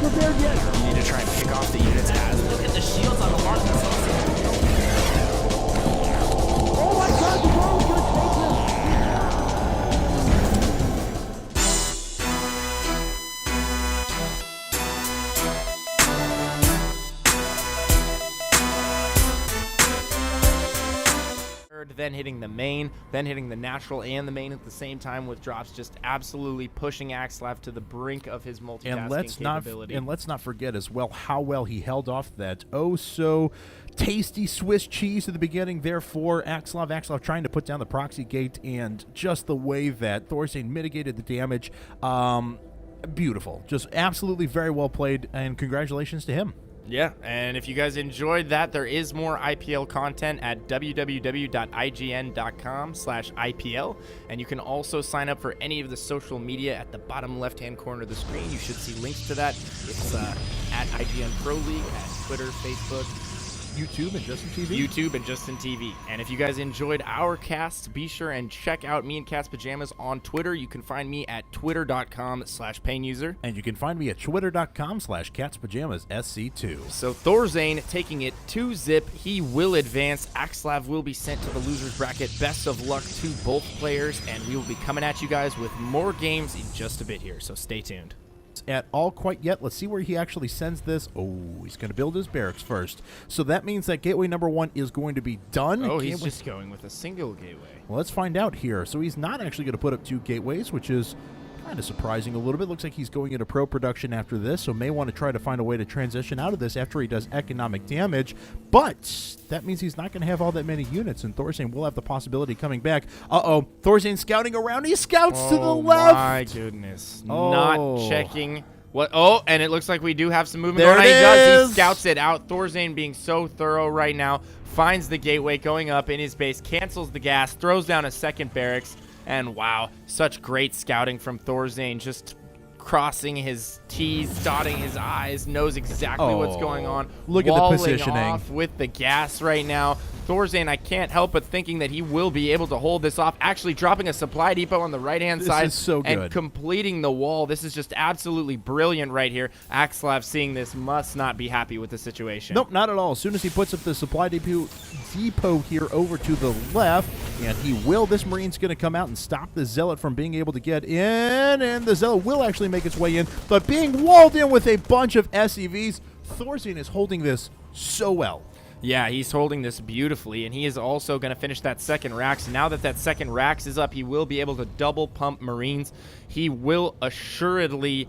prepared yet. You need to try and pick off the units as. Look at the shields on the mark. Oh my god, the drone's gonna take this. Then hitting the main, then hitting the natural and the main at the same time, with drops just absolutely pushing Axslav to the brink of his multitasking capability. And let's not forget as well how well he held off that so tasty Swiss cheese at the beginning there for Axslav. Axslav trying to put down the proxy gate, and just the way that ThorZaIn mitigated the damage. Beautiful. Just absolutely very well played, and congratulations to him. Yeah, and if you guys enjoyed that, there is more IPL content at www.ign.com/IPL, and you can also sign up for any of the social media at the bottom left-hand corner of the screen. You should see links to that. It's at IGN Pro League, at Twitter, Facebook, YouTube and Justin TV. YouTube and Justin TV. And if you guys enjoyed our cast, be sure and check out me and Cat's Pajamas on Twitter. You can find me at twitter.com/PainUser. And you can find me at twitter.com/CatsPajamasSC2. So ThorZaIn taking it 2-zip. He will advance. Axslav will be sent to the losers bracket. Best of luck to both players, and we will be coming at you guys with more games in just a bit here, so stay tuned. At all quite yet. Let's see where he actually sends this. Oh, he's going to build his barracks first. So that means that gateway number 1 is going to be done. Oh, he's just going with a single gateway. Well, let's find out here. So he's not actually going to put up 2 gateways, which is kind of surprising a little bit. Looks like he's going into pro production after this, so may want to try to find a way to transition out of this after he does economic damage. But that means he's not going to have all that many units, and ThorZaIn will have the possibility coming back. ThorZaIn scouting around. He scouts to the left. Oh, my goodness. Oh. Not checking. What? Oh, and it looks like we do have some movement There going on. it He does. is. He scouts it out. ThorZaIn being so thorough right now. Finds the gateway going up in his base. Cancels the gas. Throws down a second barracks. And wow, such great scouting from ThorZaIn. Just crossing his T's, dotting his I's, knows exactly what's going on. Look at the positioning. Off with the gas right now. ThorZaIn, I can't help but thinking that he will be able to hold this off, actually dropping a supply depot on the right-hand side is so good. and completing the wall. This is just absolutely brilliant right here. Axslav, seeing this, must not be happy with the situation. Nope, not at all. As soon as he puts up the supply depot here over to the left, and he will. This Marine's going to come out and stop the Zealot from being able to get in, and the Zealot will actually make its way in, but being walled in with a bunch of SCVs, ThorZaIn is holding this so well. Yeah, he's holding this beautifully, and he is also going to finish that second Rax. Now that that second Rax is up, he will be able to double pump Marines. He will assuredly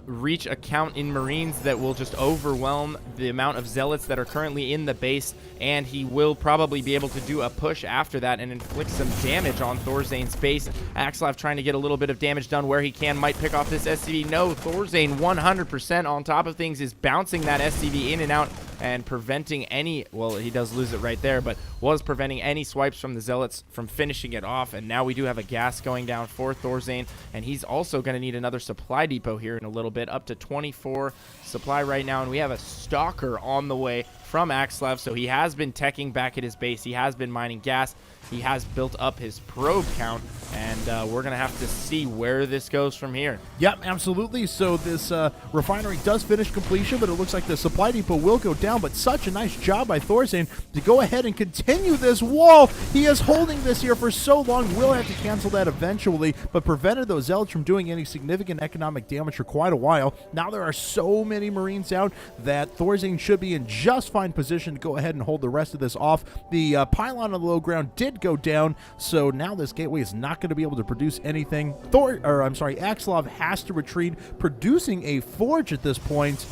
reach a count in Marines that will just overwhelm the amount of Zealots that are currently in the base, and he will probably be able to do a push after that and inflict some damage on ThorZaIn's base. Axslav trying to get a little bit of damage done where he can, might pick off this SCV. No, ThorZaIn 100% on top of things is bouncing that SCV in and out and preventing any, well, he does lose it right there, but was preventing any swipes from the Zealots from finishing it off. And now we do have a gas going down for ThorZaIn, and he's also going to need another supply depot here in a little bit, up to 24 supply right now, and we have a stalker on the way from Axslav. So he has been teching back at his base, he has been mining gas, he has built up his probe count, and we're going to have to see where this goes from here. Yep, absolutely. So this refinery does finish completion, but it looks like the supply depot will go down, but such a nice job by ThorZaIn to go ahead and continue this wall. He is holding this here for so long, will have to cancel that eventually, but prevented those Zealots from doing any significant economic damage for quite a while. Now there are so many Marines out that ThorZaIn should be in just fine position to go ahead and hold the rest of this off. The pylon on the low ground did go down, so now this gateway is not going to be able to produce anything. Axslav has to retreat, producing a forge at this point,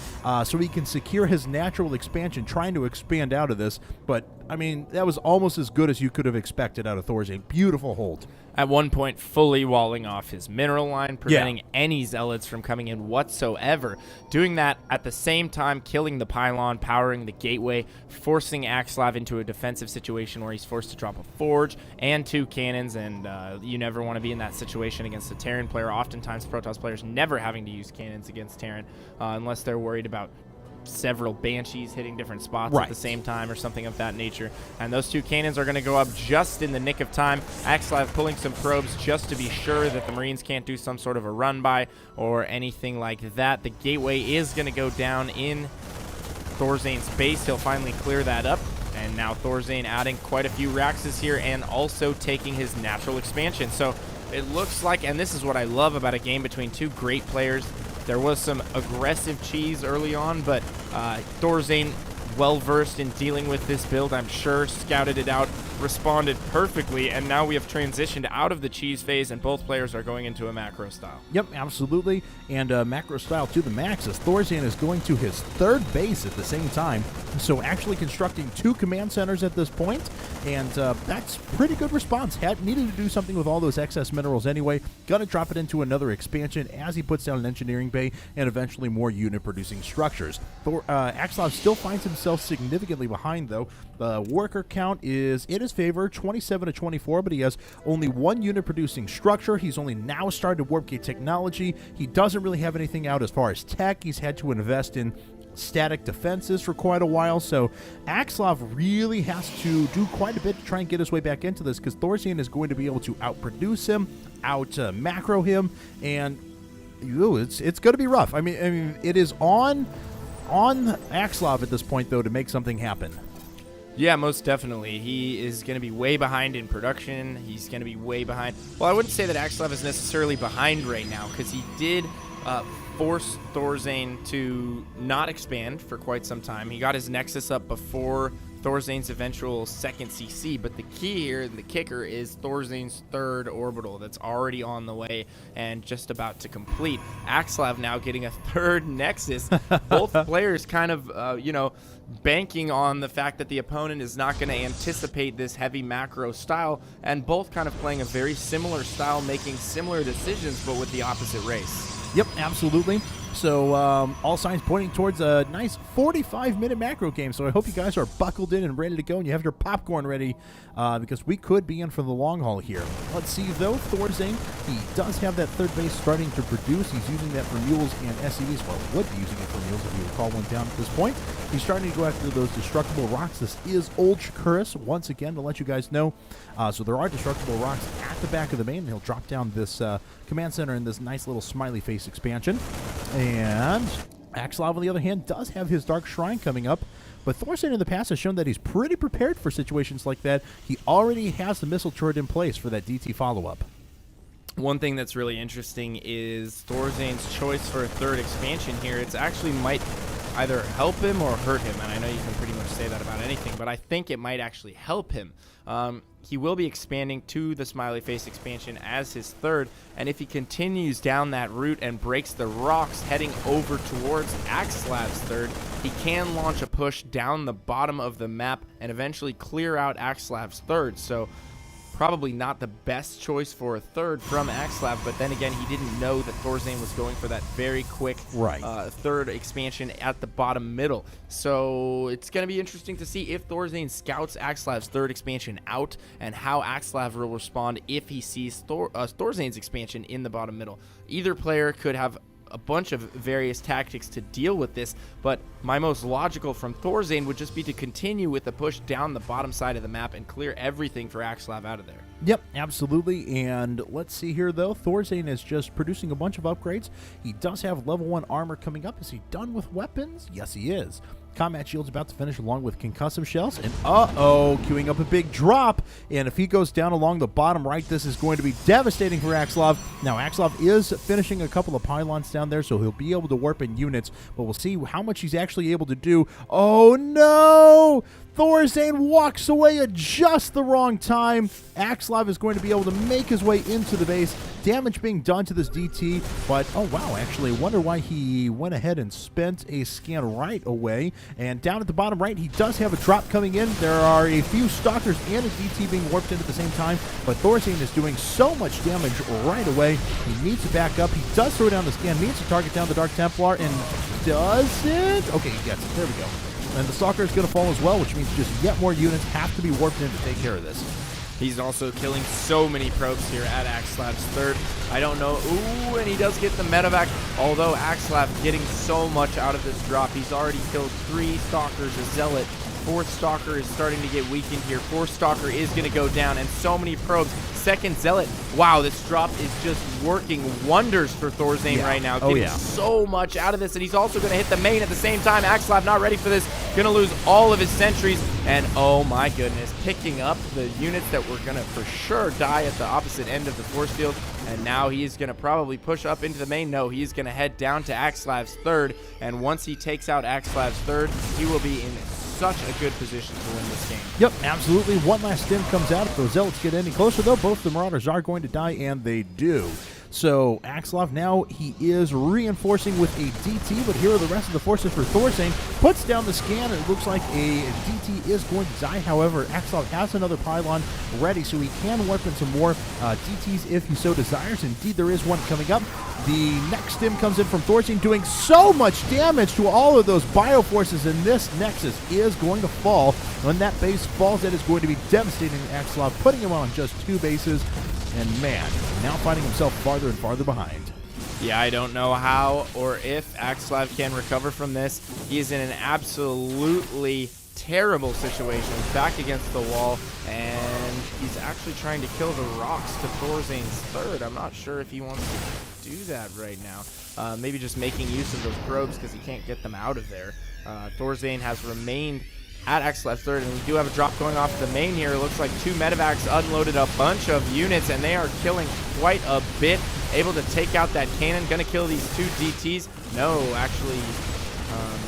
so he can secure his natural expansion, trying to expand out of this. But I mean, that was almost as good as you could have expected out of ThorZaIn. Beautiful hold. At one point, fully walling off his mineral line, preventing any Zealots from coming in whatsoever. Doing that at the same time, killing the pylon, powering the gateway, forcing Axslav into a defensive situation where he's forced to drop a forge and 2 cannons, and you never want to be in that situation against a Terran player. Oftentimes, Protoss players never having to use cannons against Terran unless they're worried about several Banshees hitting different spots Right. at the same time or something of that nature. And those 2 cannons are going to go up just in the nick of time. Axslav pulling some probes just to be sure that the Marines can't do some sort of a run by or anything like that. The gateway is going to go down in ThorZaIn's base. He'll finally clear that up. And now ThorZaIn adding quite a few Raxes here and also taking his natural expansion. So it looks like, and this is what I love about a game between 2 great players, there was some aggressive cheese early on, but ThorZaIn, well-versed in dealing with this build, I'm sure, scouted it out, responded perfectly, and now we have transitioned out of the cheese phase, and both players are going into a macro style. Yep, absolutely. And macro style to the max as ThorZaIn is going to his 3rd base at the same time. So actually constructing 2 command centers at this point, and that's pretty good response. Had needed to do something with all those excess minerals anyway. Gonna drop it into another expansion as he puts down an engineering bay and eventually more unit producing structures. Axslav still finds himself significantly behind though. The worker count is in his favor, 27 to 24, but he has only 1 unit producing structure. He's only now started warp gate technology. He doesn't really have anything out as far as tech. He's had to invest in static defenses for quite a while, so Axslav really has to do quite a bit to try and get his way back into this, because ThorZaIn is going to be able to outproduce him, out macro him, and it's going to be rough. I mean, it is on Axslav at this point though to make something happen. Yeah, most definitely. He is going to be way behind in production. He's going to be way behind. Well, I wouldn't say that Axslav is necessarily behind right now, because he did force ThorZaIn to not expand for quite some time. He got his Nexus up before ThorZaIn's eventual 2nd CC, but the key here, the kicker, is ThorZaIn's 3rd orbital that's already on the way and just about to complete. Axslav now getting a 3rd Nexus. Both players kind of, banking on the fact that the opponent is not going to anticipate this heavy macro style, and both kind of playing a very similar style, making similar decisions, but with the opposite race. Yep, absolutely. So all signs pointing towards a nice 45-minute macro game. So I hope you guys are buckled in and ready to go, and you have your popcorn ready, because we could be in for the long haul here. Let's see, though. ThorZaIn, he does have that 3rd base starting to produce. He's using that for mules and SCVs. Well, would be using it for mules if you would call one down at this point. He's starting to go after those destructible rocks. This is Old Shakuris, once again, to let you guys know. So there are destructible rocks at the back of the main, and he'll drop down this command center in this nice little smiley face expansion. And Axslav, on the other hand, does have his Dark Shrine coming up, but ThorZaIn in the past has shown that he's pretty prepared for situations like that. He already has the missile turret in place for that DT follow-up. One thing that's really interesting is ThorZaIn's choice for a 3rd expansion here. It's actually might either help him or hurt him, and I know you can pretty much say that about anything, but I think it might actually help him. He will be expanding to the smiley face expansion as his 3rd, and if he continues down that route and breaks the rocks heading over towards Axslav's 3rd, he can launch a push down the bottom of the map and eventually clear out Axslav's 3rd. So probably not the best choice for a 3rd from Axslav, but then again, he didn't know that ThorZaIn was going for that very quick 3rd expansion at the bottom middle. So it's going to be interesting to see if ThorZaIn scouts Axslav's 3rd expansion out and how Axslav will respond if he sees ThorZaIn's expansion in the bottom middle. Either player could have a bunch of various tactics to deal with this, but my most logical from ThorZaIn would just be to continue with the push down the bottom side of the map and clear everything for Axslav out of there. Yep, absolutely. And let's see here, though. ThorZaIn is just producing a bunch of upgrades. He does have level 1 armor coming up. Is he done with weapons? Yes, he is. Combat shield's about to finish along with concussive shells, and queuing up a big drop, and if he goes down along the bottom right, this is going to be devastating for Axslav. Now, Axslav is finishing a couple of pylons down there, so he'll be able to warp in units, but we'll see how much he's actually able to do. Oh, no! ThorZaIn walks away at just the wrong time. Axslav is going to be able to make his way into the base. Damage being done to this DT, but oh wow, actually, wonder why he went ahead and spent a scan right away. And down at the bottom right, he does have a drop coming in. There are a few stalkers and a DT being warped in at the same time, but ThorZaIn is doing so much damage right away. He needs to back up. He does throw down the scan, needs to target down the Dark Templar, and does it? Okay, he gets it. There we go. And the Stalker is going to fall as well, which means just yet more units have to be warped in to take care of this. He's also killing so many probes here at Axslav's third. I don't know. Ooh, and he does get the medevac. Although Axslav getting so much out of this drop. He's already killed 3 Stalkers, a Zealot. 4th Stalker is starting to get weakened here. 4th Stalker is going to go down, and so many probes. 2nd Zealot. Wow, this drop is just working wonders for ThorZaIn right now. Getting so much out of this, and he's also going to hit the main at the same time. Axslav not ready for this. Going to lose all of his sentries, and oh my goodness, picking up the units that were going to for sure die at the opposite end of the force field, and now he's going to probably push up into the main. No, he's going to head down to Axslav's third, and once he takes out Axslav's third, he will be in such a good position to win this game. Yep, absolutely. One last stim comes out. If those Zealots get any closer, though, both the Marauders are going to die, and they do. So Axslav now, he is reinforcing with a DT, but here are the rest of the forces for ThorZaIn. Puts down the scan, and it looks like a DT is going to die. However, Axslav has another pylon ready, so he can warp in some more DTs if he so desires. Indeed, there is one coming up. The next stim comes in from ThorZaIn, doing so much damage to all of those bioforces, and this Nexus is going to fall. When that base falls, that is going to be devastating to Axslav, putting him on just 2 bases. And man, now finding himself farther and farther behind. Yeah, I don't know how or if Axslav can recover from this. He is in an absolutely terrible situation. He's back against the wall, and he's actually trying to kill the rocks to ThorZaIn's third. I'm not sure if he wants to do that right now. Maybe just making use of those probes because he can't get them out of there. ThorZaIn has remained at Axslav's third, and we do have a drop going off the main here. It looks like 2 medevacs unloaded a bunch of units, and they are killing quite a bit. Able to take out that cannon. Gonna kill these 2 DTs. No, actually,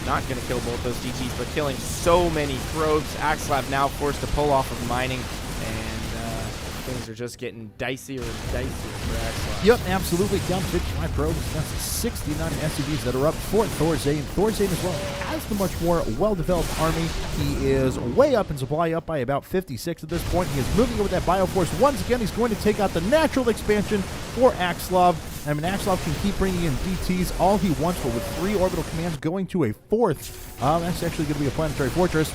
not gonna kill both those DTs, but killing so many probes. Axslav now forced to pull off of mining, and things are just getting dicier and dicier for Axslav. Yep, absolutely. Down to 55 probes. That's 69 SCVs that are up for ThorZaIn. ThorZaIn as well has the much more well-developed army. He is way up in supply, up by about 56 at this point. He is moving in with that Bioforce. Once again, he's going to take out the natural expansion for Axslav. I mean, Axslav can keep bringing in DTs all he wants, but with 3 orbital commands going to a 4th, that's actually going to be a planetary fortress.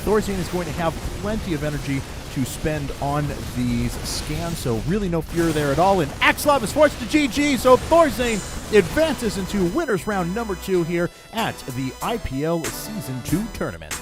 ThorZaIn is going to have plenty of energy to spend on these scans, so really no fear there at all. And Axslav is forced to GG, so ThorZaIn advances into winners round number 2 here at the IPL Season 2 tournament.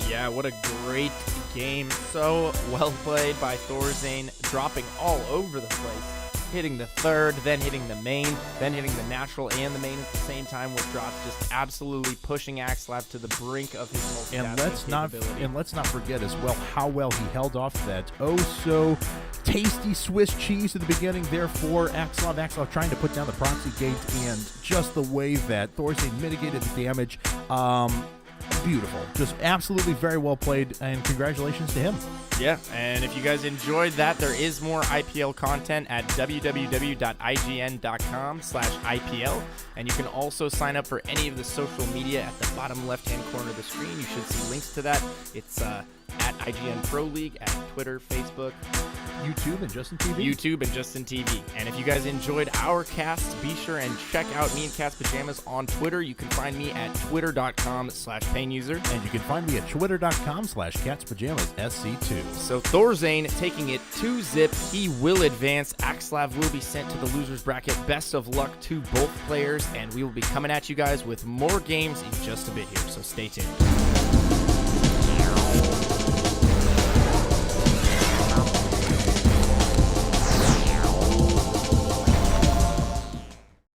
Yeah, what a great game. So well played by ThorZaIn, dropping all over the place. Hitting the third, then hitting the main, then hitting the natural and the main at the same time with drops, just absolutely pushing Axslav to the brink of his multitasking capability. And let's not forget as well how well he held off that oh so tasty Swiss cheese at the beginning there for Axslav. Axslav trying to put down the proxy gate, and just the way that ThorZaIn mitigated the damage. Beautiful. Just absolutely very well played, and congratulations to him. Yeah, and if you guys enjoyed that, there is more IPL content at www.ign.com/IPL, and you can also sign up for any of the social media at the bottom left-hand corner of the screen. You should see links to that. It's at IGN Pro League, at Twitter, Facebook, YouTube, and Justin TV. And if you guys enjoyed our casts, be sure and check out me and Cat's Pajamas on Twitter. You can find me at twitter.com/PainUser. And you can find me at twitter.com/CatsPajamasSC2. So ThorZaIn taking it 2-zip. He will advance. Axslav will be sent to the losers bracket. Best of luck to both players, and we will be coming at you guys with more games in just a bit here, so stay tuned.